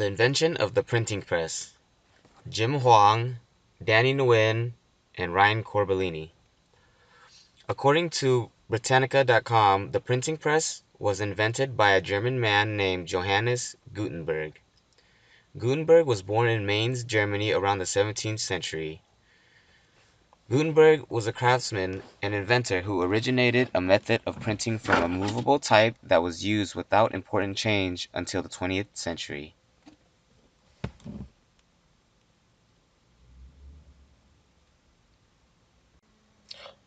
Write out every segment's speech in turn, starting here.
The invention of the printing press. Jim Huang, Danny Nguyen, and Ryan Corbellini. According to Britannica.com, the printing press was invented by a German man named Johannes Gutenberg. Gutenberg was born in Mainz, Germany around the 17th century. Gutenberg was a craftsman and inventor who originated a method of printing from a movable type that was used without important change until the 20th century.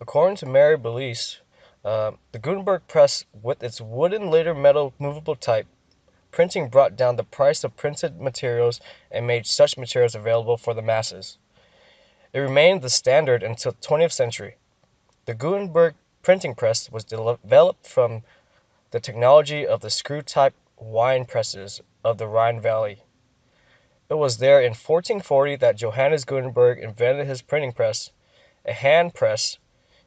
According to Mary Belize, the Gutenberg press, with its wooden later metal movable type printing, brought down the price of printed materials and made such materials available for the masses. It remained the standard until the 20th century. The Gutenberg printing press was developed from the technology of the screw-type wine presses of the Rhine Valley. It was there in 1440 that Johannes Gutenberg invented his printing press, a hand press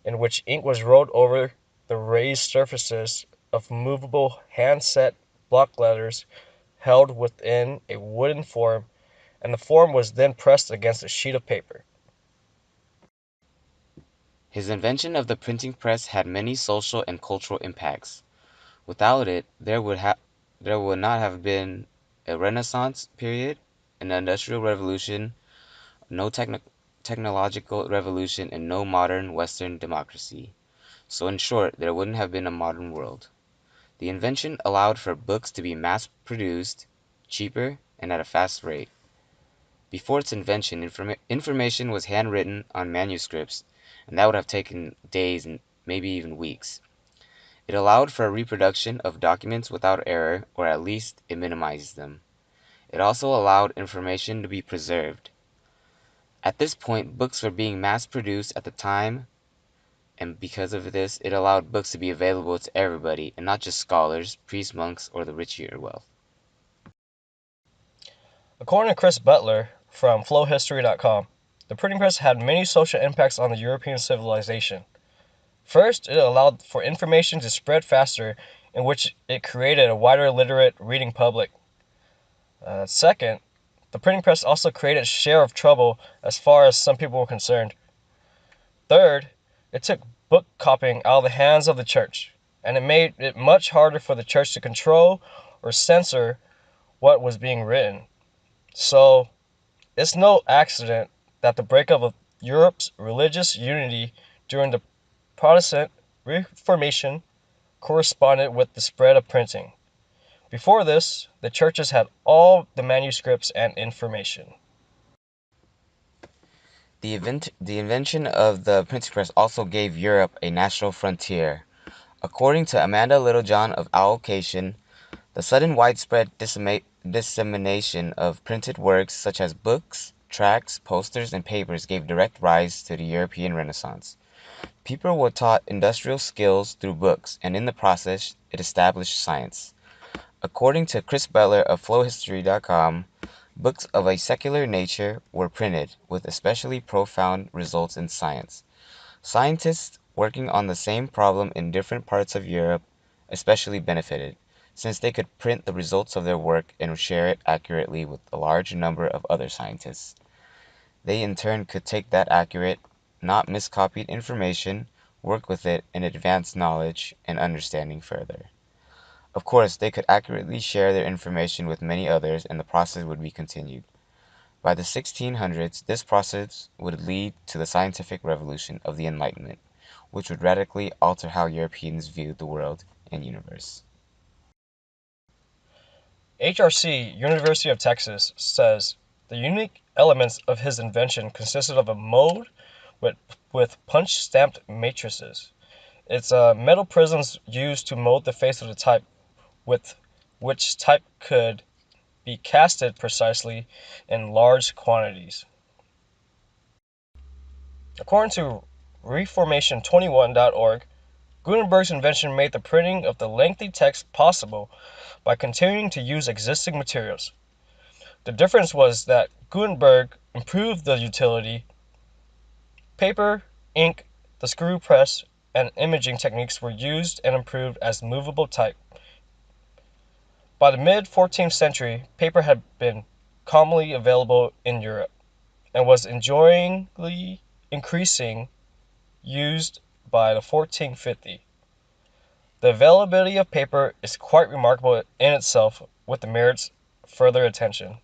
in which ink was rolled over the raised surfaces of movable hand-set block letters held within a wooden form, and the form was then pressed against a sheet of paper. His invention of the printing press had many social and cultural impacts. Without it, there would not have been a Renaissance period, an Industrial Revolution, no technological revolution, and no modern Western democracy. So in short, there wouldn't have been a modern world. The invention allowed for books to be mass-produced, cheaper, and at a fast rate. Before its invention, information was handwritten on manuscripts, and that would have taken days and maybe even weeks. It allowed for a reproduction of documents without error, or at least it minimized them. It also allowed information to be preserved. At this point, books were being mass-produced at the time, and because of this, it allowed books to be available to everybody, and not just scholars, priests, monks, or the rich or wealth. According to Chris Butler from flowhistory.com, the printing press had many social impacts on the European civilization. First, it allowed for information to spread faster, in which it created a wider literate reading public. Second, the printing press also created a share of trouble as far as some people were concerned. Third, it took book copying out of the hands of the church, and it made it much harder for the church to control or censor what was being written. So, it's no accident that the breakup of Europe's religious unity during the Protestant Reformation corresponded with the spread of printing. Before this, the churches had all the manuscripts and information. The invention of the printing press also gave Europe a national frontier. According to Amanda Littlejohn of Owlcation, the sudden widespread dissemination of printed works such as books, tracts, posters, and papers gave direct rise to the European Renaissance. People were taught industrial skills through books, and in the process, it established science. According to Chris Butler of flowhistory.com, books of a secular nature were printed, with especially profound results in science. Scientists working on the same problem in different parts of Europe especially benefited, since they could print the results of their work and share it accurately with a large number of other scientists. They in turn could take that accurate, not miscopied information, work with it, and advance knowledge and understanding further. Of course, they could accurately share their information with many others, and the process would be continued. By the 1600s, this process would lead to the scientific revolution of the Enlightenment, which would radically alter how Europeans viewed the world and universe. HRC, University of Texas, says the unique elements of his invention consisted of a mold with punch-stamped matrices. It's metal prisms used to mold the face of the type, with which type could be casted precisely in large quantities. According to Reformation21.org, Gutenberg's invention made the printing of the lengthy text possible by continuing to use existing materials. The difference was that Gutenberg improved the utility. Paper, ink, the screw press, and imaging techniques were used and improved as movable type. By the mid 14th century, paper had been commonly available in Europe and was enjoyingly increasing used by the 1450. The availability of paper is quite remarkable in itself, with the merits further attention.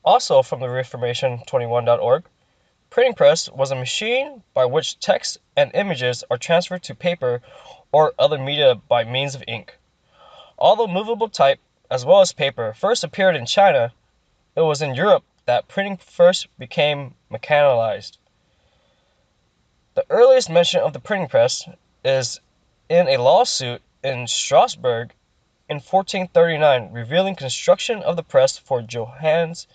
Also from the Reformation21.org, printing press was a machine by which text and images are transferred to paper or other media by means of ink. Although movable type, as well as paper, first appeared in China, it was in Europe that printing first became mechanized. The earliest mention of the printing press is in a lawsuit in Strasbourg in 1439, revealing construction of the press for Johannes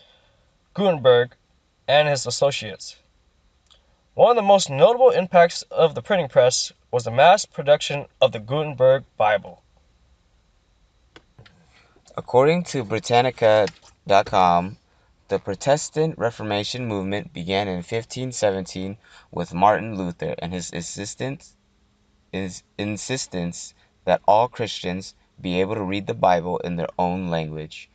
Gutenberg and his associates. One of the most notable impacts of the printing press was the mass production of the Gutenberg Bible. According to Britannica.com, the Protestant Reformation movement began in 1517 with Martin Luther and his insistence that all Christians be able to read the Bible in their own language.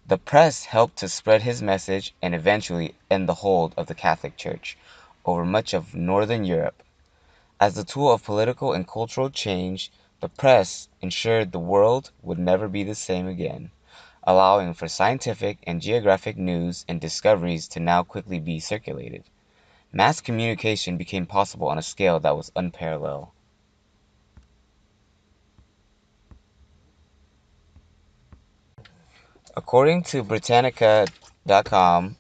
The press helped to spread his message and eventually end the hold of the Catholic Church over much of Northern Europe. As a tool of political and cultural change, the press ensured the world would never be the same again, allowing for scientific and geographic news and discoveries to now quickly be circulated. Mass communication became possible on a scale that was unparalleled. According to Britannica.com,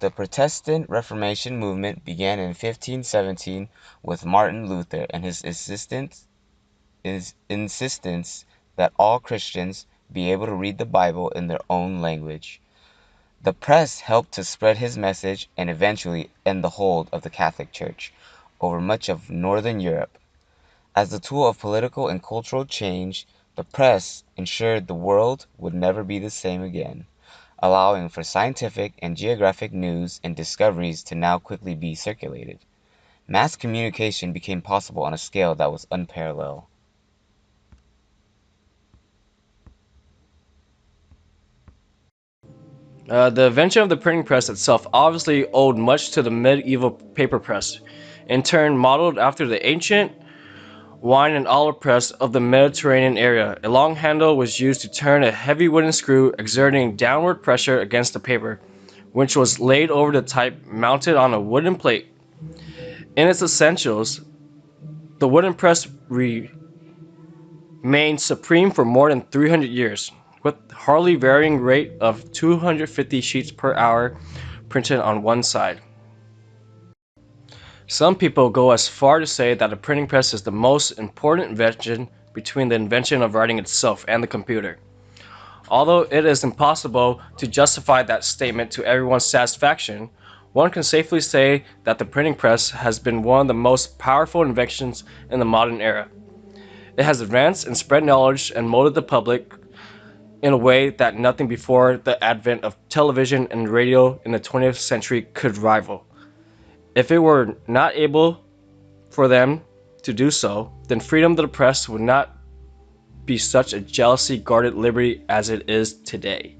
the Protestant Reformation movement began in 1517 with Martin Luther and his insistence that all Christians be able to read the Bible in their own language. The press helped to spread his message and eventually end the hold of the Catholic Church over much of Northern Europe. As a tool of political and cultural change, the press ensured the world would never be the same again, allowing for scientific and geographic news and discoveries to now quickly be circulated. Mass communication became possible on a scale that was unparalleled. The invention of the printing press itself obviously owed much to the medieval paper press, in turn modeled after the ancient wine and olive press of the Mediterranean area. A long handle was used to turn a heavy wooden screw, exerting downward pressure against the paper, which was laid over the type mounted on a wooden plate. In its essentials, the wooden press remained supreme for more than 300 years, with hardly varying rate of 250 sheets per hour printed on one side. Some people go as far to say that the printing press is the most important invention between the invention of writing itself and the computer. Although it is impossible to justify that statement to everyone's satisfaction, one can safely say that the printing press has been one of the most powerful inventions in the modern era. It has advanced and spread knowledge and molded the public in a way that nothing before the advent of television and radio in the 20th century could rival. If it were not able for them to do so, then freedom of the press would not be such a jealously guarded liberty as it is today.